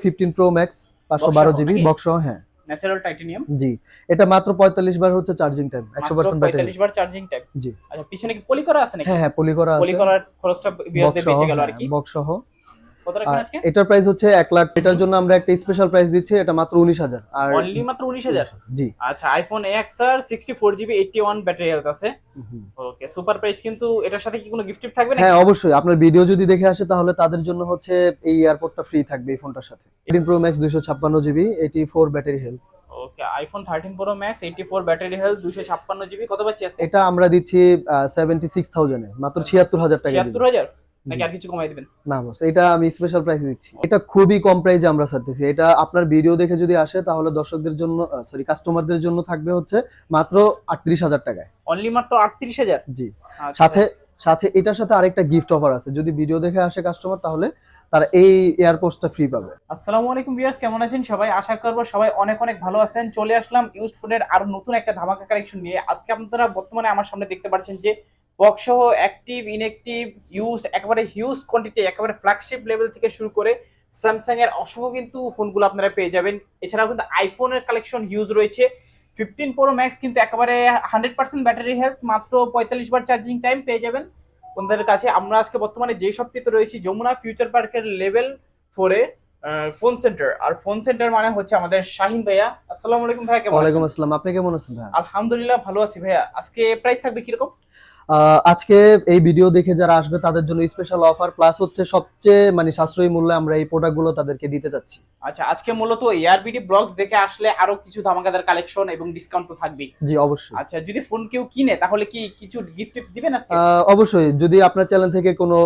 15 pro max 512 GB box সহ। হ্যাঁ, natural titanium. জি, এটা মাত্র 45 বার হচ্ছে চার্জিং টাইম, 100% ব্যাটারি। 45 বার চার্জিং টাইম। জি। আচ্ছা, পিছনে কি পলি করা আছে নাকি? হ্যাঁ হ্যাঁ, পলি করা আছে। পলি করার খরচটা বিয়ারদের বেঁচে গেল আর কি। বক্স সহ। কত রাখবেন আজকে? এটার প্রাইস হচ্ছে 1 লাখ। এটার জন্য আমরা একটা স্পেশাল প্রাইস দিচ্ছি, এটা মাত্র 19,000। আর অনলি মাত্র 19,000। জি। আচ্ছা, iPhone XR 64 GB 81 battery health আছে। ওকে, সুপার প্রাইস। কিন্তু এটার সাথে কি কোনো গিফট থাকবে নাকি? হ্যাঁ, অবশ্যই। আপনার ভিডিও যদি দেখে আসে তাহলে তাদের জন্য হচ্ছে এই এয়ারপোর্টটা ফ্রি থাকবে এই ফোনটার সাথে। 18 pro max 256 GB 84 battery health. Okay, iPhone 13 pro max 84 battery health 256 GB. কত পাচ্ছি আজকে? এটা আমরা দিচ্ছি 76,000 এ, মাত্র 76,000 টাকা। 76,000 নাকি আর কিছু কমাই দিবেন? না বস, এটা আমি স্পেশাল প্রাইস দিচ্ছি। এটা খুবই কম প্রাইসে আমরা ছাড়তেছি। এটা আপনার ভিডিও দেখে যদি আসে তাহলে দর্শকদের জন্য, সরি কাস্টমারদের জন্য থাকবে হচ্ছে মাত্র 38,000 টাকায়। অনলি মাত্র 38,000। জি। আচ্ছা। সাথে সাথে এটার সাথে আরেকটা গিফট অফার আছে। যদি ভিডিও দেখে আসে কাস্টমার তাহলে তারা এই এয়ারপোর্টসটা ফ্রি পাবে। আসসালামু আলাইকুম ভিউয়ার্স, কেমন আছেন সবাই? আশা করব সবাই অনেক অনেক ভালো আছেন। চলে আসলাম ইউজড ফোনের আরো নতুন একটা ধামাকা কালেকশন নিয়ে। আজকে আপনারা বর্তমানে আমার সামনে দেখতে পাচ্ছেন যে বক্স সহ অ্যাক্টিভ, ইনঅ্যাক্টিভ, ইউজড একেবারে হিউজ কোয়ান্টিটি, একেবারে ফ্ল্যাগশিপ লেভেল থেকে শুরু করে স্যামসাং এর অসংখ্য কিন্তু ফোনগুলো আপনারা পেয়ে যাবেন। এছাড়াও কিন্তু আইফোনের কালেকশন হিউজ রয়েছে। 15 প্রো ম্যাক্স কিন্তু একেবারে 100% ব্যাটারি হেলথ, মাত্র 45 বার চার্জিং টাইম পেয়ে যাবেন ওনাদের কাছে। আমরা আজকে বর্তমানে যে শপটিতে রয়েছি যমুনা ফিউচার পার্কের লেভেল 4 এ ফোন সেন্টার। আর ফোন সেন্টার মানে হচ্ছে আমাদের শাহিন ভাইয়া। আসসালামু আলাইকুম ভাইয়া, কেমন আছেন? ওয়ালাইকুম আসসালাম। আপনি কেমন আছেন ভাইয়া? আলহামদুলিল্লাহ ভালো আছি ভাইয়া। আজকে প্রাইস থাকবে কিরকম? আজকে এই ভিডিও দেখে যারা আসবে তাদের জন্য স্পেশাল অফার, প্লাস হচ্ছে সবচেয়ে মানে সাশ্রয়ী মূল্যে আমরা এই প্রোডাক্টগুলো তাদেরকে দিতে যাচ্ছি। আচ্ছা, আজকে মূলত এআরবিডি ব্লগস দেখে আসলে আরো কিছু ধামাকাদার কালেকশন এবং ডিসকাউন্ট তো থাকবেই। জি অবশ্যই। আচ্ছা, যদি ফোন কেউ কিনে তাহলে কি কিছু গিফট দিবেন আজকে? অবশ্যই। যদি আপনার চ্যানেল থেকে কোনো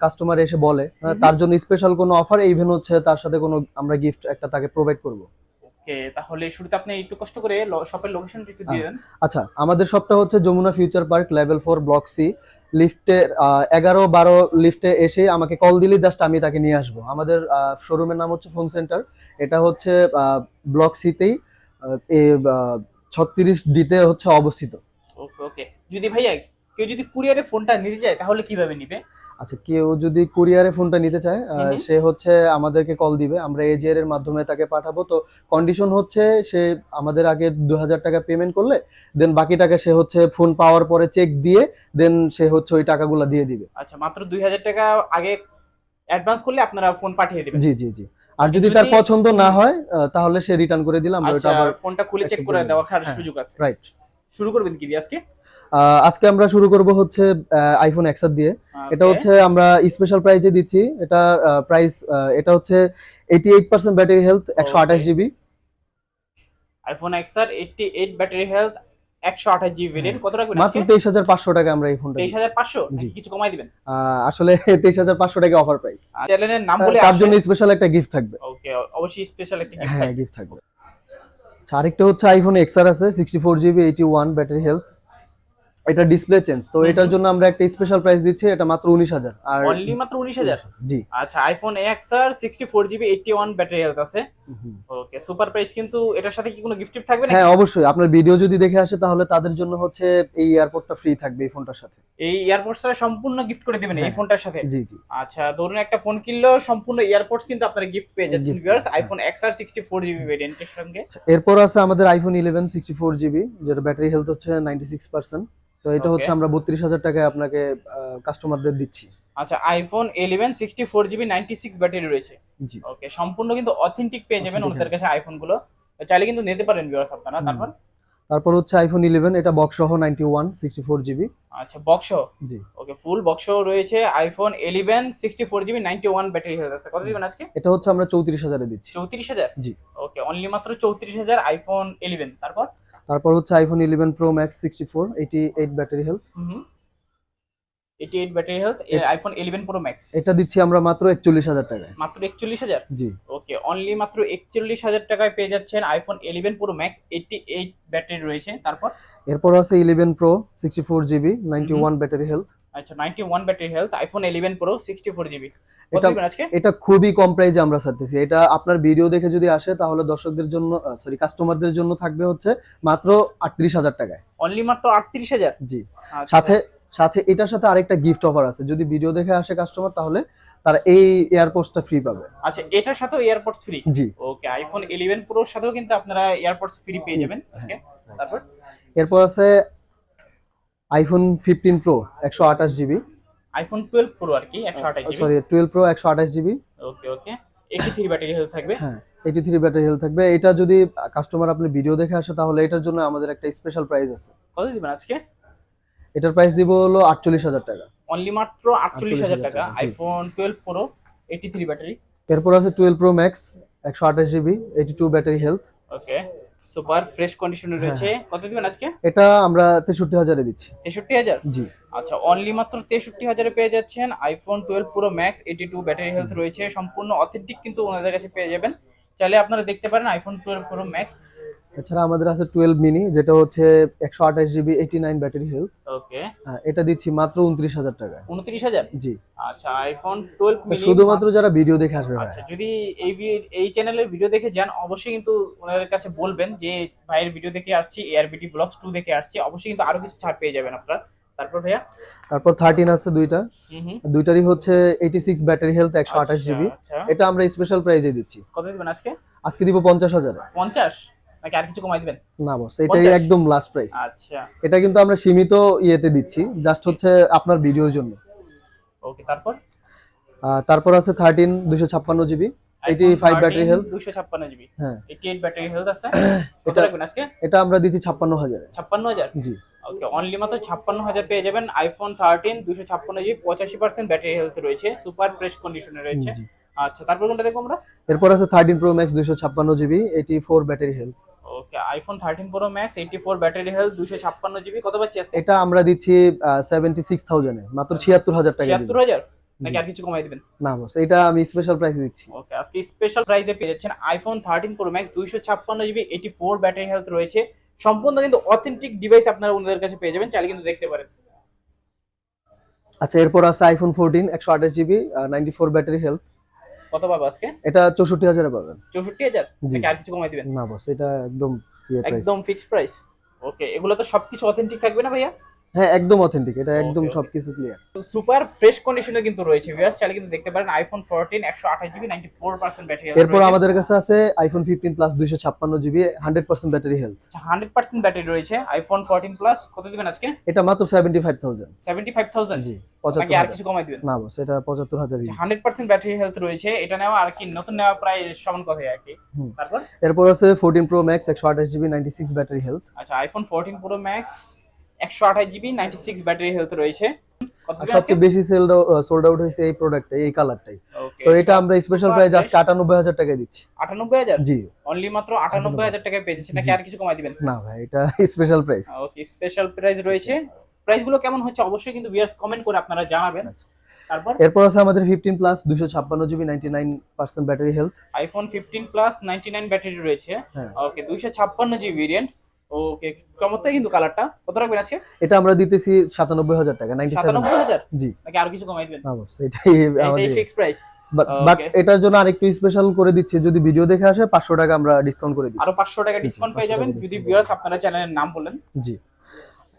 কাস্টমার এসে বলে তার জন্য স্পেশাল কোনো অফার, ইভেন হচ্ছে তার সাথে কোনো আমরা গিফট একটা তাকে প্রোভাইড করব। ওকে, তাহলে শুরুতে আপনি একটু কষ্ট করে শপের লোকেশনটা একটু দিয়ে দেন। আচ্ছা, আমাদের শপটা হচ্ছে Jamuna future park level 4 block C, লিফটে 11-12 লিফটে এসে আমাকে কল দিলে জাস্ট আমি তাকে নিয়ে আসবো। আমাদের শোরুমের নাম হচ্ছে ফোন সেন্টার। এটা হচ্ছে ব্লক সিতেই 36 ডিতে হচ্ছে অবস্থিত। ওকে ওকে, যদি ভাইয়া কেউ যদি কুরিয়ারে ফোনটা নিতে চায় তাহলে কিভাবে নিবে? আচ্ছা, কেউ যদি কুরিয়ারে ফোনটা নিতে চায় সে হচ্ছে আমাদেরকে কল দিবে, আমরা এজিআর এর মাধ্যমে তাকে পাঠাবো। তো কন্ডিশন হচ্ছে সে আমাদের আগে 2,000 টাকা পেমেন্ট করলে দেন বাকি টাকা সে হচ্ছে ফোন পাওয়ার পরে চেক দিয়ে দেন সে হচ্ছে ওই টাকাগুলো দিয়ে দিবে। আচ্ছা, মাত্র 2,000 টাকা আগে অ্যাডভান্স করলে আপনারা ফোন পাঠিয়ে দিবেন? জি জি জি। আর যদি তার পছন্দ না হয় তাহলে সে রিটার্ন করে দিলাম, আমরা ওটা আবার ফোনটা খুলে চেক করে দেওয়ার সুযোগ আছে। রাইট। শুরু করবেন কি দিয়ে আজকে? আজকে আমরা শুরু করব হচ্ছে আইফোন XR দিয়ে। এটা হচ্ছে আমরা স্পেশাল প্রাইজে দিচ্ছি। এটা প্রাইস এটা হচ্ছে 88% battery health, 128 GB. IPhone XR 88 battery health, 128 GB variant. কত রাখবেন আজকে? মাত্র 23,500 টাকা আমরা এই ফোনটা 23,500 কিছু কমাই দিবেন? আসলে 23,500 টাকা অফার প্রাইস। চ্যানেলের নাম বলে তার জন্য স্পেশাল একটা গিফট থাকবে। ওকে, অবশ্যই স্পেশাল একটা গিফট হ্যাঁ, গিফট থাকবে। আরেকটা হচ্ছে আইফোন XR আছে 64 জিবি 81 ব্যাটারি হেলথ। এটা ডিসপ্লে চেঞ্জ, তো এটার জন্য আমরা একটা স্পেশাল প্রাইস দিচ্ছি, এটা মাত্র 19,000। আর অনলি মাত্র 19,000? জি। আচ্ছা, iPhone XR 64 GB 81 battery health আছে। ওকে, সুপার প্রাইস। কিন্তু এটার সাথে কি কোনো গিফট থাকবে নাকি? হ্যাঁ, অবশ্যই। আপনার ভিডিও যদি দেখে আসে তাহলে তাদের জন্য হচ্ছে এই এয়ারপোর্টটা ফ্রি থাকবে এই ফোনটার সাথে। এই এয়ারপোর্টস এর সম্পূর্ণ গিফট করে দিবেন এই ফোনটার সাথে? জি জি। আচ্ছা, ধরুন একটা ফোন কিনলেও সম্পূর্ণ এয়ারপোর্টস কিন্তু আপনারা গিফট পেয়ে যাচ্ছেন ভিউয়ার্স, আইফোন XR 64 জিবি ভেরিয়েন্টের সঙ্গে। এরপর আছে আমাদের আইফোন 11 64 জিবি, যেটা ব্যাটারি হেলথ হচ্ছে 96%। তো এটা হচ্ছে আমরা 32,000 টাকায় আপনাকে কাস্টমারদের দিচ্ছি। আচ্ছা, আইফোন 11 64 জিবি 96 ব্যাটারি রয়েছে। জি। ওকে, সম্পূর্ণ কিন্তু অথেন্টিক পেয়ে যাবেন ওনাদের কাছে আইফোন গুলো। চাইলে কিন্তু নিতে পারেন ভিউয়ার্স আপনারা। তারপর হচ্ছে আইফোন 11, এটা বক্স সহ 91 64 জিবি। আচ্ছা, বক্স সহ? জি। ওকে, ফুল বক্স সহ রয়েছে আইফোন 11 64 জিবি 91 ব্যাটারি হেলথ আছে। কত দিবেন আজকে? এটা হচ্ছে আমরা 34,000 এ দিচ্ছি। 34,000? জি। ওকে, অনলি মাত্র 34,000 আইফোন 11। তারপর হচ্ছে iPhone 11 pro max 64 88 battery health. 88 battery health, iPhone 11 pro max. এটা দিচ্ছি আমরা মাত্র 41,000 টাকায়। মাত্র 41,000? জি। ওকে, অনলি মাত্র 41,000 টাকায় পেয়ে যাচ্ছেন আইফোন 11 প্রো ম্যাক্স, 88 ব্যাটারি রয়েছে। এরপর আছে 11 প্রো 64 জিবি 91 ব্যাটারি হেলথ। আচ্ছা, 91 battery health, iPhone 11 pro 64 GB. কত দিবেন আজকে? এটা খুবই কম প্রাইসে আমরা ছাড়তেছি। এটা আপনার ভিডিও দেখে যদি আসে তাহলে দর্শকদের জন্য, সরি কাস্টমারদের জন্য থাকবে হচ্ছে মাত্র 38,000 টাকায়। অনলি মাত্র 38,000? জি। সাথে সাথে এটার সাথে আরেকটা গিফট অফার আছে। যদি ভিডিও দেখে আসে কাস্টমার তাহলে তারা এই এয়ারপোর্টসটা ফ্রি পাবে। আচ্ছা, এটার সাথেও এয়ারপডস ফ্রি? জি। ওকে, আইফোন 11 প্রোর সাথেও কিন্তু আপনারা এয়ারপডস ফ্রি পেয়ে যাবেন আজকে। তারপর এরপর আছে iPhone 15 pro 128 GB, iPhone 12 pro আর কি 128 GB. Sorry 12 pro 128 GB. Okay okay, 83 battery health থাকবে। হ্যাঁ 83 ব্যাটারি হেলথ থাকবে। এটা যদি কাস্টমার আপনি ভিডিও দেখে আসে তাহলে এটার জন্য আমাদের একটা স্পেশাল প্রাইস আছে। কত দিবেন আজকে? এটার প্রাইস দিব হলো 48,000 টাকা। অনলি মাত্র 48,000 টাকা, জি। IPhone 12 pro 83 battery. এরপর আছে 12 pro max 128 GB 82 battery health. Okay, super fresh কন্ডিশনে রয়েছে। কত দিবেন আজকে? এটা আমরা 63,000 এ দিচ্ছি। 63,000? জি। আচ্ছা, অনলি মাত্র 63,000 এ পেয়ে যাচ্ছেন iPhone 12 pro max 82 battery health রয়েছে, সম্পূর্ণ অথেন্টিক কিন্তু ওনাদের কাছে পেয়ে যাবেন। চাইলে আপনারা দেখতে পারেন আইফোন 12 প্রো ম্যাক্স। এছাড়া আমাদের আছে 12 মিনি, যেটা হচ্ছে 128 জিবি 89 ব্যাটারি হেলথ। ওকে, এটা দিচ্ছি মাত্র 29,000 টাকা। 29,000? জি। আচ্ছা, আইফোন 12 এটা মিনি শুধুমাত্র যারা ভিডিও দেখে আসবে ভাই। আচ্ছা, যদি এই চ্যানেলের ভিডিও দেখে যান অবশ্যই কিন্তু ওনাদের কাছে বলবেন যে ভাইয়ের ভিডিও দেখে আসছি, এআরবিটি ব্লগস 2 দেখে আসছি, অবশ্যই কিন্তু আরো কিছু ছাড় পেয়ে যাবেন আপনারা। তারপর ভাইয়া? তারপর 13 আছে দুইটা, হুম। দুইটারই হচ্ছে 86 ব্যাটারি হেলথ 128 জিবি। আচ্ছা, এটা আমরা স্পেশাল প্রাইজে দিচ্ছি। কত দিবেন আজকে? আজকে দিব 50,000 এ। 50 নাকি আর কিছু কমাই দিবেন? না বস, এটাই 50? একদম লাস্ট প্রাইস। আচ্ছা এটা কিন্তু আমরা সীমিত ইয়েতে দিচ্ছি, জাস্ট হচ্ছে আপনার ভিডিওর জন্য। ওকে, তারপর? তারপর আছে 13 256 জিবি 85 ব্যাটারি হেলথ। 256 জিবি, হ্যাঁ 88 ব্যাটারি হেলথ আছে। কত এটা রাখবেন আজকে? এটা আমরা দিচ্ছি 56,000 এ। 56,000? জি। ওকে, অনলি মাত্র 56,000 পেয়ে যাবেন আইফোন 13 256 জিবি, 85% ব্যাটারি হেলথ রয়েছে, সুপার ফ্রেশ কন্ডিশনে রয়েছে। জি। আচ্ছা, তারপর কোনটা দেখবো আমরা? এরপর আছে 13 pro max 256 GB 84 battery health. Okay, iPhone 13 pro max 84 battery health 256 GB, কত পাচ্ছি আজকে? এটা আমরা দিচ্ছি 76,000 এ, মাত্র 76,000 টাকা দিব। 76,000 নাকি আর কিছু কমাই দিবেন? না বস, এটা আমি স্পেশাল প্রাইস দিচ্ছি। ওকে, আজকে স্পেশাল প্রাইসে পেয়ে যাচ্ছেন iPhone 13 pro max 256 GB 84 battery health রয়েছে, সম্পূর্ণ কিন্তু অথেন্টিক ডিভাইস আপনারা ওনাদের কাছে পেয়ে যাবেন, চাইলে কিন্তু দেখতে পারেন। আচ্ছা, এরপর আছে আইফোন 14 128 জিবি 94 ব্যাটারি হেলথ। কত পাবো আজকে? এটা 64,000 এ পাবেন। 64,000 জি। নাকি আর কিছু কমাই দিবেন? না বস, এটা একদম প্রাইস। একদম ফিক্সড প্রাইস। ওকে, এগুলো তো সবকিছু অথেন্টিক থাকবে না ভাইয়া? হ্যাঁ একদম অথেন্টিক, এটা একদম Okay, okay. সবকিছু ক্লিয়ার। সুপার ফ্রেশ কন্ডিশনে কিন্তু রয়েছে ভিউয়ার্স, চাইলে কিন্তু দেখতে পারেন আইফোন 14 128 জিবি 94% ব্যাটারি হেলথ। এরপর আমাদের কাছে আছে iPhone 15 plus 256 GB 100% battery health. 100% battery রয়েছে আইফোন 14 প্লাস, কত দিবেন আজকে? এটা মাত্র 75,000। 75,000? জি। নাকি আর 75,000 কিছু কমাই দিবেন? না বস, এটা 75,000 ই। 100% ব্যাটারি হেলথ রয়েছে, এটা নেওয়া আর কি নতুন নেওয়া প্রায় সমান কথাই আর কি। হুম। তারপর? এরপর আছে 14 pro max 128 GB 96 battery health. আচ্ছা, iPhone 14 pro max 128 GB 96 battery health রয়েছে, কত আর দিবেন আজকে? সবচেয়ে বেশি সোল্ড আউট হয়েছে এই প্রোডাক্টে, এই কালারটাই। ওকে, তো এটা আমরা স্পেশাল প্রাইস আজকে 98,000 টাকায় দিচ্ছি। 98,000? জি। অনলি মাত্র 98,000 টাকায় পেয়ে যাচ্ছেন, নাকি জি। আর কিছু কমাই দিবেন? না ভাই, এটা স্পেশাল প্রাইস। ওকে, স্পেশাল প্রাইস রয়েছে। প্রাইস গুলো কেমন হচ্ছে অবশ্যই কিন্তু ভিউয়ার্স কমেন্ট করে আপনারা জানাবেন। তারপর? এরপর আছে আমাদের 15 plus 256 GB 99% battery health. IPhone 15 plus 99 battery রয়েছে। হ্যাঁ। ওকে, 256 জিবি ভেরিয়েন্ট। ওকে, চমৎকার কিন্তু কালারটা। কত রাখবেন আজকে? এটা আমরা দিতেছি 97,000 টাকা 97। 97,000? জি। নাকি আর কিছু কমাই দিবেন? না বস, এটাই আমাদের। এটাই ফিক্স প্রাইস। But Okay. এটার জন্য আরেকটু স্পেশাল করে দিচ্ছি, যদি ভিডিও দেখে আসে 500 টাকা আমরা ডিসকাউন্ট করে দিই। আরো 500 টাকা ডিসকাউন্ট পেয়ে 500 যাবেন টাকা যদি discount ভিউয়ার্স আপনারা চ্যানেলের নাম বলেন। জি।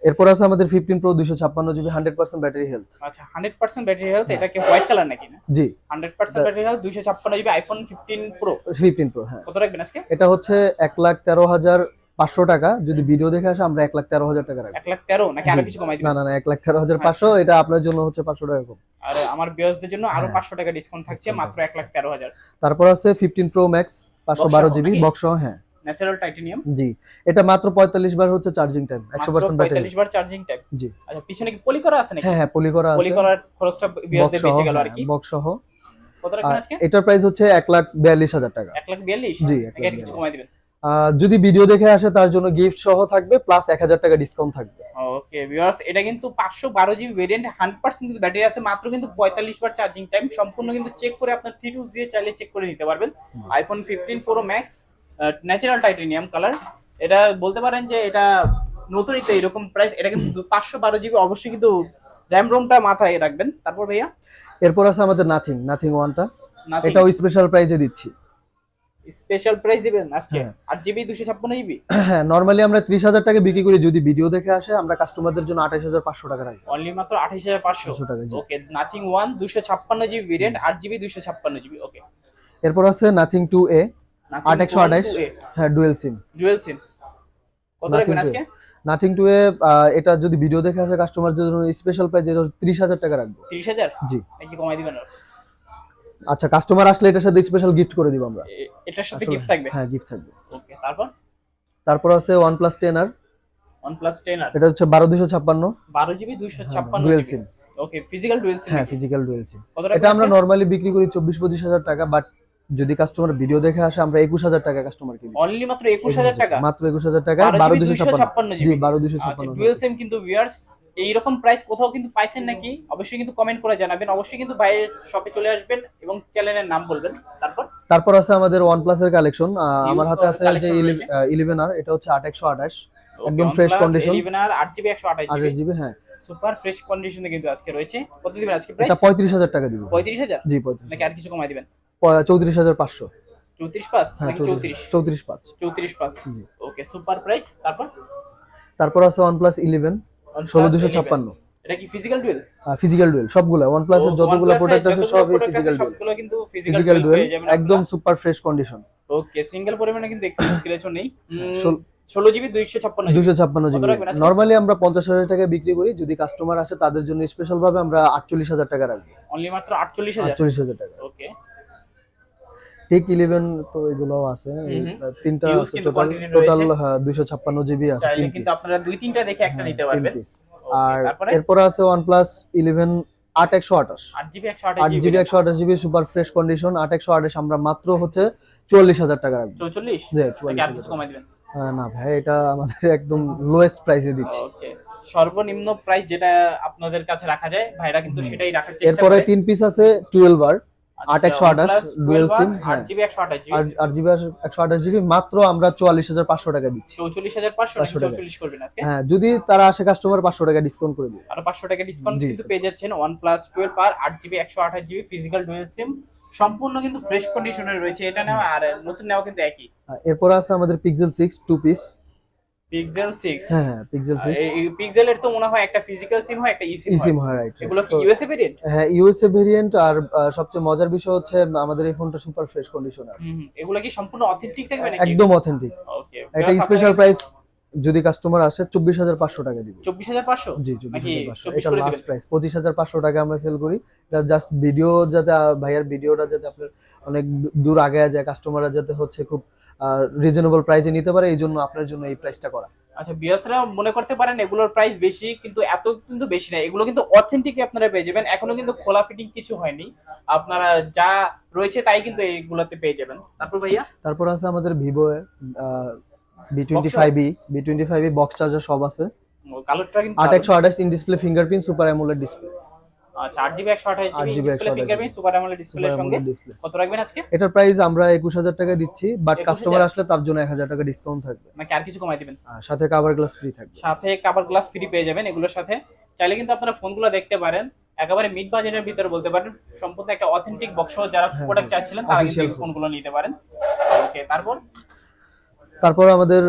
এরপর আছে আমাদের 15 প্রো 256 জিবি 100% ব্যাটারি হেলথ। আচ্ছা, 100% ব্যাটারি হেলথ, এটা কি হোয়াইট কালার নাকি না? জি। 100% battery health 256 GB iPhone 15 pro, 15 pro হ্যাঁ। কত রাখবেন আজকে? এটা হচ্ছে 1,13,500 টাকা, যদি ভিডিও দেখে আসে আমরা 1,13,000 টাকা রাখবো। 1,13,000 নাকি আরো জি। কিছু কমাই না দিবেন? না না, 1,13,500, এটা আপনার জন্য হচ্ছে 500 টাকা কম। আর আমার ভিউয়ার্সদের জন্য আরো হ্যাঁ। 500 টাকা ডিসকাউন্ট থাকছে, Discount মাত্র 1,13,000। তারপর আছে 15 প্রো ম্যাক্স 512 জিবি নাকি? বক্স সহ। হ্যাঁ ন্যাচারাল টাইটানিয়াম, জি। এটা মাত্র 45 বার হচ্ছে চার্জিং টাইম, 100% ব্যাটারি। 45 বার চার্জিং টাইম। জি। আচ্ছা, পিছনে কি পলি করা আছে নাকি? হ্যাঁ হ্যাঁ, পলি করা আছে। পলি করার খরচটা বক্স ভিউয়ারদের সহ, বেঁচে গেল আর কি। বক্স সহ। কত রাখবেন আজকে? এটার প্রাইস হচ্ছে 1,42,000 টাকা। 1,42,000? জি, নাকি আর কিছু কমাই দিবেন? যদি ভিডিও দেখে আসে তার জন্য গিফট সহ থাকবে, প্লাস 1,000 টাকা ডিসকাউন্ট থাকবে। ওকে ভিউয়ার্স, এটা কিন্তু 512 জিবি ভেরিয়েন্ট, 100% কিন্তু ব্যাটারি আছে, মাত্র কিন্তু 45 বার চার্জিং টাইম, সম্পূর্ণ কিন্তু চেক করে আপনার 3 টুলস দিয়ে চাইলে চেক করে নিতে পারবেন। IPhone 15 pro max natural titanium colour, এটা বলতে পারেন যে এটা নতুনই তো এরকম প্রাইস, এটা কিন্তু 512 জিবি, অবশ্যই কিন্তু র্যাম রোমটা মাথায় রাখবেন। তারপর ভাইয়া? এরপর আছে আমাদের নাথিং ওয়ানটা, Nothing? এটাও স্পেশাল প্রাইজে দিচ্ছি। স্পেশাল প্রাইস দিবেন আজকে হ্যাঁ। 8GB 256GB। হ্যাঁ, নরমালি আমরা 30,000 টাকা বিক্রি করি, যদি ভিডিও দেখে আসে আমরা কাস্টমারদের জন্য 28,500 টাকা রাখি। অনলি মাত্র 28500 500 টাকা, জি। ওকে nothing 1 256GB variant 8GB 256GB। ওকে এরপর আছে নাথিং 2A 8128, হ্যাঁ ডুয়েল সিম। ডুয়াল সিম কত নাথিং রাখবেন 2A, আজকে? নাথিং 2A এটা যদি ভিডিও দেখে আসে কাস্টমারদের জন্য স্পেশাল প্রাইস, এটা 30,000 টাকা রাখবো। 30000 জি। নাকি কমাই দিবেন আর? আচ্ছা, কাস্টমার আসলে এটার সাথে স্পেশাল গিফট করে দিব আমরা। এটার সাথে আসলে, গিফট থাকবে? হ্যাঁ গিফট থাকবে। ওকে তারপর আছে OnePlus 10R, OnePlus 10R এটা হচ্ছে 12256, 12GB 256GB ডুয়েল সিম। ওকে ফিজিক্যাল ডুয়াল সিম। হ্যাঁ ফিজিক্যাল ডুয়েল সিম। কত এটা রাখবেন আমরা আজকে? নরমালি বিক্রি করি 24-25,000 টাকা, বাট যদি কাস্টমার ভিডিও দেখে আসে আমরা 21,000 টাকা কাস্টমারকে দিই। অনলি মাত্র 21000 টাকা, মাত্র 21,000 টাকা, 12256 জি আচ্ছা 12256। ডুয়াল সিম কিন্তু ভিউয়ার্স এইরকম প্রাইস কোথাও কিন্তু পাইছেন নাকি অবশ্যই কিন্তু কমেন্ট করে জানাবেন। অবশ্যই কিন্তু বাইরের শপে চলে আসবেন এবং চ্যানেলের নাম বলবেন। তারপর আছে আমাদের OnePlus এর কালেকশন, আমার হাতে আছে যে collection রয়েছে। 11R, এটা হচ্ছে 8128, একদম fresh condition, 11R 8GB 128GB 8GB। হ্যাঁ, সুপার ফ্রেশ কন্ডিশনে কিন্তু আজকে রয়েছে। কত দিবেন আজকে প্রাইস? এটা 35,000 টাকা দিব। 35000 জি নাকি 35, আর কিছু কমাই দিবেন? 34,500। 34.5 হ্যাঁ নাকি 34? 34.5। 34.5 জি। ওকে সুপার প্রাইস। তারপর আছে OnePlus 11 16256, এটা কি ফিজিক্যাল ডুয়েল? ফিজিক্যাল ডুয়েল, সবগুলো OnePlus এর যতগুলো প্রোডাক্ট আছে সবই ফিজিক্যাল ডুয়েল। সবগুলো কিন্তু ফিজিক্যাল ফিজিক্যাল ডুয়েল ডুয়েল, পেয়ে যাবেন একদম সুপার ফ্রেশ কন্ডিশন। ওকে সিঙ্গেল পরিমাণে কিন্তু একটু স্ক্র্যাচও নেই। 16 16GB 256GB 256 কত জিবি। রাখবেন আজকে? নরমালি আমরা 50,000 টাকা বিক্রি করি, যদি কাস্টমার আসে তাদের জন্য স্পেশাল ভাবে আমরা 48,000 টাকা রাখবো। অনলি মাত্র 48000 48,000 টাকা। ওকে টেক 11 তো এগুলোও আছে, এই তিনটা Use আছে কিন্তু টোটাল, continue রয়েছে। 256 জিবি আছে, চাইলে তিন কিন্তু পিস। আপনারা দুই তিনটা দেখে একটা নিতে পারবেন। পিস। Okay, আর তারপরে এরপর আছে OnePlus 11 8128, 8GB 8GB 128GB 128GB super fresh condition, 8128 আমরা মাত্র হচ্ছে 44,000 টাকা রাখবো। 44 জি নাকি আর 44,000 কিছু টাকা। কমাই দিবেন? না ভাই, এটা আমাদের একদম লোয়েস্ট প্রাইসে দিচ্ছি। ওকে সর্বনিম্ন প্রাইস যেটা আপনাদের কাছে রাখা যায় ভাইরা কিন্তু সেটাই রাখার চেষ্টা এরপরে করে। তিন পিস আছে 12R 8128 ডুয়েল সিম, 8GB 128GB 8GB 128GB মাত্র আমরা 44,500 টাকা দিচ্ছি। 44500 নাকি 44 করবেন আজকে? হ্যাঁ, যদি তারা আসে কাস্টমার 500 টাকা ডিসকাউন্ট করে দিই। আর 500 টাকা ডিসকাউন্ট জি। কিন্তু পেয়ে যাচ্ছেন OnePlus 12R 8GB 128GB physical dual SIM সম্পূর্ণ কিন্তু ফ্রেশ কন্ডিশনে রয়েছে। এটা নেওয়া আর নতুন নেওয়া কিন্তু একই। এরপর আছে আমাদের Pixel 6 2 পিস। Pixel 6 হ্যাঁ Pixel 6 এই পিক্সেলের তো মনে হয় একটা ফিজিক্যাল সিম হয় একটা ইসিম eSIM হয়। হয়, রাইট। এগুলো কি ইউএসএ ভেরিয়েন্ট? হ্যাঁ ইউএসএ ভেরিয়েন্ট। আর সবচেয়ে মজার বিষয় হচ্ছে আমাদের এই ফোনটা সুপার ফ্রেশ কন্ডিশনে আছে, এগুলো কি সম্পূর্ণ অথেন্টিক থাকবে নাকি? একদম অথেন্টিক। ওকে এটা স্পেশাল প্রাইস, যদি কাস্টমার আসে 24,500 টাকা দিব। 24500 জি নাকি 24,500, 24 এটা করে লাস্ট দিবেন? প্রাইস 25,500 টাকা আমরা সেল করি। এটা জাস্ট ভিডিও যাতে ভাইয়ার ভিডিওটা যাতে আপনার অনেক দূর আগে যায়, কাস্টমাররা যাতে হচ্ছে খুব রিজনেবল প্রাইসে নিতে পারে, এই জন্য আপনার জন্য এই প্রাইসটা করা। আচ্ছা ভিউয়ার্সরা মনে করতে পারেন এগুলোর প্রাইস বেশি, কিন্তু এত কিন্তু বেশি না। এগুলো কিন্তু অথেন্টিক আপনারা পেয়ে যাবেন। এখনো কিন্তু খোলা ফিটিং কিছু হয়নি, আপনারা যা রয়েছে তাই কিন্তু এইগুলোতে পেয়ে যাবেন। তারপর ভাইয়া তারপর আছে আমাদের ভিভো B25e বক্স চার্জার সব আছে, কালারটা কিন্তু 8128 in display fingerprint super AMOLED display. আচ্ছা 8GB 128GB display 128GB fingerprint super AMOLED ডিসপ্লের সঙ্গে ডিসপ্লে। কত রাখবেন আজকে? এটার প্রাইস আমরা 21,000 টাকা দিচ্ছি, বাট 21,000 কাস্টমার আসলে তার জন্য 1,000 টাকা ডিসকাউন্ট থাকবে, নাকি আর কিছু কমাই দিবেন? আর সাথে কভার গ্লাস ফ্রি থাকবে। সাথে কভার গ্লাস ফ্রি পেয়ে যাবেন এগুলোর সাথে। চাইলে কিন্তু আপনারা ফোনগুলো দেখতে পারেন, একেবারে মিড বাজেটের ভিতরে বলতে পারেন, সম্পূর্ণ একটা অথেন্টিক বক্স যারা প্রোডাক্ট চাচ্ছিলেন তারা কিন্তু এই ফোনগুলো নিতে পারেন। ওকে তারপর আমাদের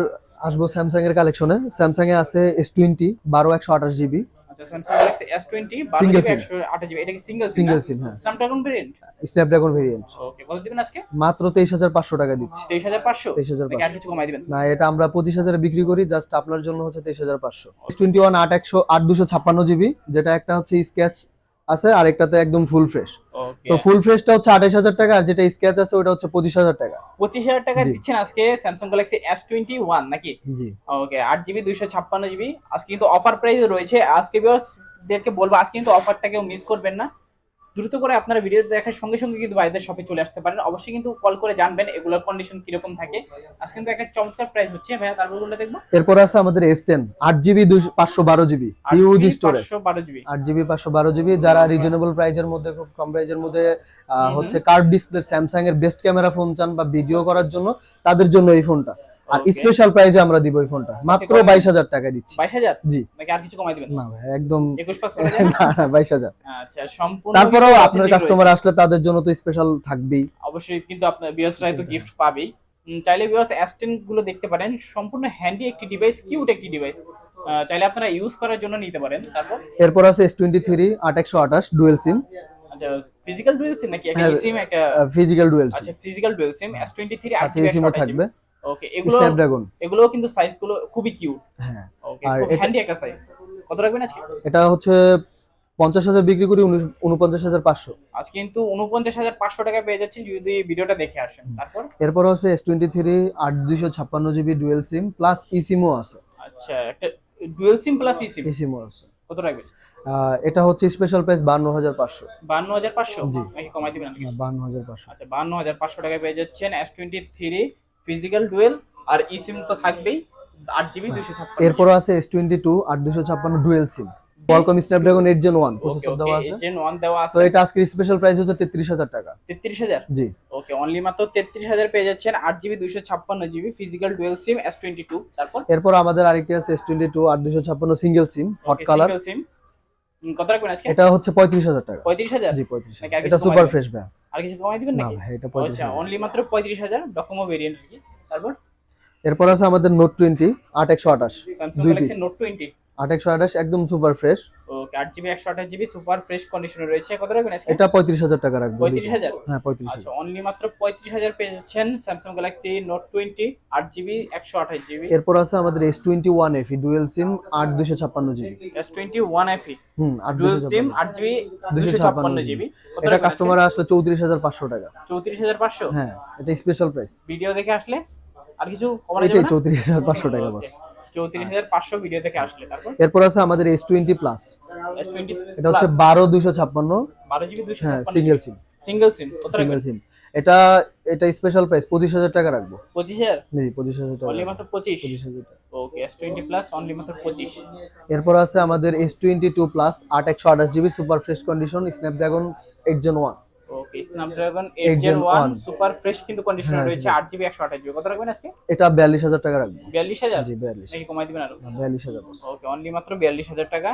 আসবো স্যামসাং এর কালেকশনে। স্যামসাং এ আছে S20 12128GB। আচ্ছা স্যামসাং গ্যালাক্সি S20 128GB এটা কি সিঙ্গেল সিম, হ্যাঁ Snapdragon variant? Snapdragon variant. Okay কত দিবেন আজকে? মাত্র 23,500 টাকা দিচ্ছি। 23,500 23,500 নাকি আর কিছু কমাই দিবেন? না, এটা আমরা 25,000 এ বিক্রি করি, জাস্ট আপনার জন্য হচ্ছে 23,500। S21 8256GB, যেটা একটা হচ্ছে স্কেচ আছে আর একটাতে একদম ফুল ফ্রেশ। ওকে তো ফুল ফ্রেশটা হচ্ছে 28,000 টাকা, আর যেটা স্কেচ আছে ওটা হচ্ছে 25,000 টাকা। 25,000 টাকা জি। দিচ্ছেন আজকে স্যামসাং গ্যালাক্সি S21 নাকি? জি ওকে 8GB 256GB আজকে কিন্তু অফার প্রাইসে রয়েছে। আজকে ভিউয়ার্সদেরকে বলবো আজকে কিন্তু অফারটা কেউ মিস করবেন না, দ্রুত করে আপনারা ভিডিও দেখার সঙ্গে সঙ্গে কিন্তু ভাইদের শপে চলে আসতে পারেন। অবশ্যই কিন্তু কল করে জানবেন এগুলোর কন্ডিশন কিরকম থাকে। আজকে কিন্তু একটা চমৎকার প্রাইস হচ্ছে ভাইয়া, তারপর কোনটা দেখবো? এরপর আছে আমাদের S10 8GB 512GB huge storage, 512GB 8GB 512GB, যারা রিজনেবল প্রাইজের মধ্যে, খুব কম প্রাইজের মধ্যে হচ্ছে কার্ভ ডিসপ্লে স্যামসাং এর বেস্ট ক্যামেরা ফোন চান বা ভিডিও করার জন্য, তাদের জন্য এই ফোনটা। আর Okay. স্পেশাল প্রাইজে আমরা দিব এই ফোনটা মাত্র কত? 22,000 টাকা দিচ্ছি। 22,000 জি নাকি আর কিছু কমাই দিবেন? না ভাই একদম 21 পাস করা যায় না? না, 22,000। আচ্ছা, সম্পূর্ণ তারপরেও কিন্তু আপনার authentic কাস্টমার রয়েছে। আসলে তাদের জন্য তো স্পেশাল থাকবেই। অবশ্যই কিন্তু আপনার ভিউয়ার্সরাই তো গিফট পাবেই। চাইলে ভিউয়ার্স S10 গুলো দেখতে পারেন, সম্পূর্ণ হ্যান্ডি একটি ডিভাইস, কিউট একটি ডিভাইস। চাইলে আপনারা ইউজ করার জন্য নিতে পারেন। তারপর এরপর আছে S23 8128 ডুয়েল সিম, আচ্ছা, ফিজিক্যাল ডুয়াল সিম নাকি একটা হ্যাঁ, সিম একটা? ফিজিক্যাল ডুয়েল সিম, আচ্ছা, ফিজিক্যাল ডুয়াল সিম S23 সাথে 8GB সিমও থাকবে, ওকে, এগুলো স্ন্যাপড্রাগন। এগুলোও কিন্তু সাইজ গুলো খুবই কিউট। হ্যাঁ ওকে, আর খুব এটা হ্যান্ডি একটা সাইজ। কত রাখবেন আজকে? এটা হচ্ছে 50,000 বিক্রি করি 49,500। আজকে কিন্তু 49,500 টাকা পেয়ে যাচ্ছেন যদি ভিডিওটা দেখে আসেন। তারপর এরপর আছে S23 8256 GB dual sim plus ইসিমও আছে, আচ্ছা, একটা ডুয়াল সিম প্লাস ইসিম ইসিমও আছে। কত রাখবেন? এটা হচ্ছে স্পেশাল প্রাইস 52,500। 52,500 জি। নাকি কমাই দিবেন নাকি? 52,500। আচ্ছা, 52,500 টাকায় পেয়ে যাচ্ছেন S23 ফিজিক্যাল ডুয়েল, আর ইসিম তো থাকবেই 8GB 256। এরপর আছে S22 8256 ডুয়েল সিম, কোয়ালকম স্ন্যাপড্রাগন 8 Gen 1 ওকে প্রসেসর ওকে, দেওয়া আছে। জেন 1 দেওয়া তো আছে। এটা আজকে স্পেশাল প্রাইস হচ্ছে 33,000 টাকা। 33,000 জি ওকে, অনলি মাত্র 33,000 পেয়ে যাচ্ছেন 8GB 256GB ফিজিক্যাল ডুয়েল সিম S22। তারপর এরপর আমাদের আরেকটি আছে S22 8256 সিঙ্গেল সিম হট কালার, সিঙ্গেল সিম কত রাখবেন আজকে? এটা হচ্ছে 35,000 টাকা। 35,000 জি 35,000। নাকি আর এটা কিছু সুপার কমাই ফ্রেশ ভাই। আর কিছু কমাই দিবেন না নাকি? ভাই এটা আচ্ছা, 35,000। অনলি মাত্র 35,000 ডকোমো ভেরিয়েন্ট আর কি। তারপর এরপর আছে আমাদের নোট 20 8128 স্যামসাং দুই গ্যালাক্সি পিস, নোট 20 8128 একদম সুপার ফ্রেশ। ওকে, 8GB 128GB সুপার ফ্রেশ কন্ডিশনে রয়েছে। কত রাখবেন আজকে? এটা 35,000 টাকা রাখবো। 35,000 হ্যাঁ আচ্ছা, 35,000। অনলি মাত্র 35,000 পেয়ে যাচ্ছেন Samsung Galaxy note 20 8GB 128GB এরপর আছে আমাদের S21 FE ডুয়েল সিম 8256 জিবি। S21 FE হুম ডুয়াল সিম 8256। 8GB 256GB। এটা কাস্টমার আসলে 34,500 টাকা। 34,500 হ্যাঁ এটা স্পেশাল প্রাইস। ভিডিও দেখে আসলে আর কিছু কমানো এটাই যাবে না? 34,500 টাকা বাস। 34,500 ভিডিও দেখে আসলে। তারপর এরপর আছে আমাদের S20 প্লাস, S20 এটা হচ্ছে 12256। 12GB হ্যাঁ 256 সিঙ্গেল সিম, সিঙ্গেল সিম কত সিঙ্গেল রাখবেন? সিম। এটা এটা স্পেশাল প্রাইস 25,000 টাকা রাখবো। 25,000 জি 25,000 টাকা। অনলি মাত্র 25। 25,000 টাকা। ওকে, S20 প্লাস অনলি মাত্র 25। এরপর আছে আমাদের S22 plus 8128 GB super fresh condition Snapdragon 8 Gen 1। Okay, Snapdragon 8 8 Gen Gen 1 1 super fresh কিন্তু কন্ডিশনে হ্যাঁ, রয়েছে, সেটাই। 8GB 128GB। কত রাখবেন আজকে? এটা 42,000 টাকা রাখবো। 42,000 জি 42। নাকি কমাই দিবেন আরো? 42,000। ওকে, অনলি মাত্র 42,000 টাকা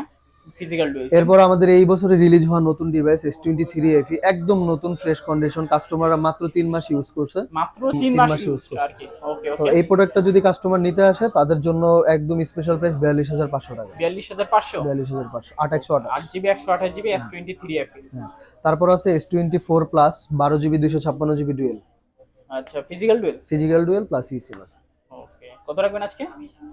ফিজিক্যাল ডুয়েল। এরপর আমাদের এই বছরে রিলিজ হওয়া নতুন ডিভাইস S23 FE একদম নতুন ফ্রেশ কন্ডিশন, কাস্টমাররা মাত্র 3 মাস ইউজ করছে। মাত্র 3 তিন মাস মাস ইউজ use আর কি। ওকে তো ওকে, এই প্রোডাক্টটা যদি কাস্টমার নিতে আসে তাদের জন্য একদম স্পেশাল প্রাইস 42,500 টাকা। 42,500 42,500 8128। 8GB 128GB S23 FE। হ্যাঁ তারপর আছে S24 plus 12 GB 256 GB dual, আচ্ছা, physical dual. Physical dual plus eSIM আছে। ওকে, কত রাখবেন আজকে?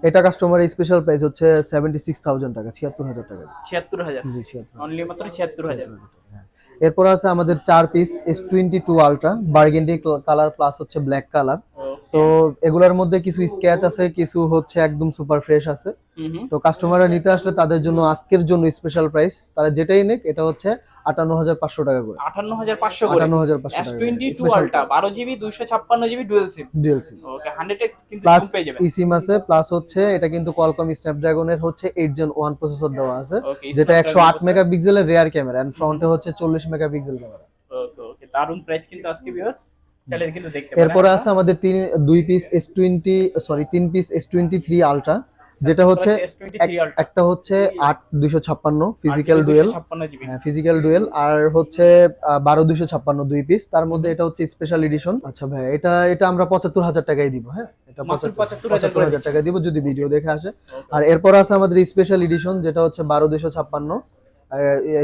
এটা কাস্টমার স্পেশাল প্রাইস হচ্ছে 76,000 টাকা, 76,000 টাকা। 76,000 জি 76,000। অনলি মাত্র 76,000। হ্যাঁ। এরপর আছে আমাদের 4 piece S22 ultra burgundy colour plus হচ্ছে ব্ল্যাক কালার। তো এগুলোর মধ্যে কিছু স্ক্র্যাচ আছে, কিছু হচ্ছে একদম সুপার ফ্রেশ আছে। তো কাস্টমাররা নিতে আসলে তাদের জন্য আজকের জন্য স্পেশাল প্রাইস, তারা যেটাই নেক এটা হচ্ছে 58,500 টাকা করে। 58,500 করে 58,500 টাকা। S22 ultra 12GB 256GB dual sim. Dual sim okay, 100x কিন্তু প্লাস কম পেয়ে যাবেন। ইসিম আছে, প্লাস হচ্ছে এটা কিন্তু কোয়ালকম স্ন্যাপড্রাগনের হচ্ছে 8 Gen 1 প্রসেসর দেওয়া আছে, ওকে, যেটা Snapdragon 108 মেগাপিক্সেলের রিয়ার ক্যামেরা এন্ড ফ্রন্টে হচ্ছে 40 মেগাপিক্সেল ক্যামেরা। ওকে ওকে, দারুন প্রাইস কিন্তু আজকে ভিউয়ার্স, চাইলে কিন্তু দেখতে পারেন। এরপরে আছে আমাদের 2 পিস তিন পিস S23 আলট্রা, যেটা হচ্ছে S23 আলট্রা একটা হচ্ছে 8256 physical dual, 256GB। Physical dual, আর হচ্ছে 12256 দুই পিস, তার মধ্যে এটা হচ্ছে স্পেশাল এডিশন। আচ্ছা ভাই এটা এটা আমরা 75,000 টাকায় দিব। হ্যাঁ এটা মাত্র 75,000 টাকা দিব যদি ভিডিও দেখে আসে। আর এরপর আছে আমাদের স্পেশাল এডিশন যেটা হচ্ছে 12256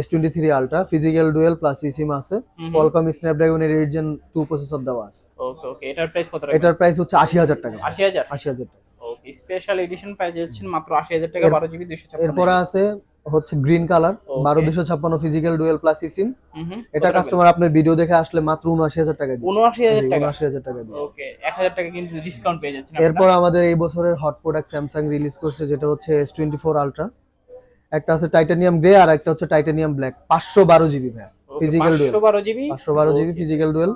S23 ultra physical dual plus eSIM আছে, কোয়ালকম স্ন্যাপড্রাগনের 8 Gen 2 প্রসেসর দেওয়া আছে। ওকে ওকে, এটার প্রাইস কত রাখবেন? এটার প্রাইস হচ্ছে 80,000 টাকা। 80,000 80,000 টাকা। ওকে, স্পেশাল এডিশন পেয়ে যাচ্ছেন মাত্র 80,000 টাকা 12GB 256। এরপর আছে হচ্ছে green colour Okay. 12256 physical dual plus eSIM, এটা কাস্টমার আপনার ভিডিও দেখে আসলে মাত্র 79,000 টাকা দিবে। 79,000 টাকা। 79,000 টাকা দিবে। ওকে, 1,000 টাকা কিন্তু ডিসকাউন্ট পেয়ে যাচ্ছেন এরপর আমাদের এই বছরের হট প্রোডাক্ট স্যামসাং রিলিজ করছে যেটা হচ্ছে S24 আলট্রা, একটা আছে টাইটানিয়াম গ্রে আর একটা হচ্ছে টাইটানিয়াম ব্ল্যাক 512 জিবি ভাই physical dual, 512GB 512 GB physical dual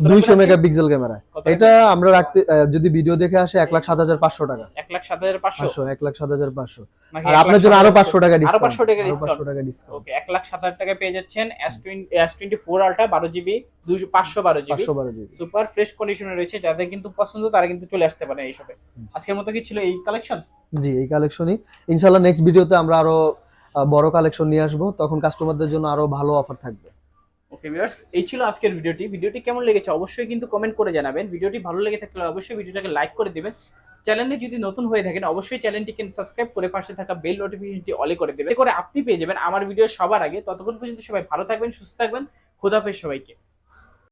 200 megapixel camera, এটা আমরা রাখতে যদি ভিডিও দেখে আসে 1,07,500 টাকা। 1,07,500 1,07,500 নাকি আর আপনার জন্য আরো 500 টাকা আরো ডিসকাউন্ট। 500 টাকা আরো ডিসকাউন্ট 500 টাকা ডিসকাউন্ট। ওকে 1,07,000 টাকায় পেয়ে যাচ্ছেন S24 ultra 12 GB 512 GB 512 GB. Super fresh কন্ডিশনে রয়েছে। যাদের কিন্তু পছন্দ তারা কিন্তু চলে আসতে পারে এই শপে। আজকের মতো কি ছিল এই কালেকশন? জি, এই কালেকশনই। ইনশাআল্লাহ নেক্সট ভিডিওতে আমরা আরো বড় কালেকশন নিয়ে আসবো, তখন কাস্টমারদের জন্য আরো ভালো অফার থাকবে। ওকে ভিউয়ার্স, এই ছিল আজকের ভিডিওটি কেমন লেগেছে অবশ্যই কিন্তু কমেন্ট করে জানাবেন। ভিডিওটি ভালো লেগে থাকলে অবশ্যই ভিডিওটাকে লাইক করে দিবেন। চ্যানেলে যদি নতুন হয়ে থাকেন অবশ্যই চ্যানেলটিকে সাবস্ক্রাইব করে পাশে থাকা বেল নোটিফিকেশনটি অলে করে দেবেন, এতে করে আপনি পেয়ে যাবেন আমার ভিডিও সবার আগে। ততক্ষণ পর্যন্ত সবাই ভালো থাকবেন, সুস্থ থাকবেন। খোদা হাফেজ সবাইকে।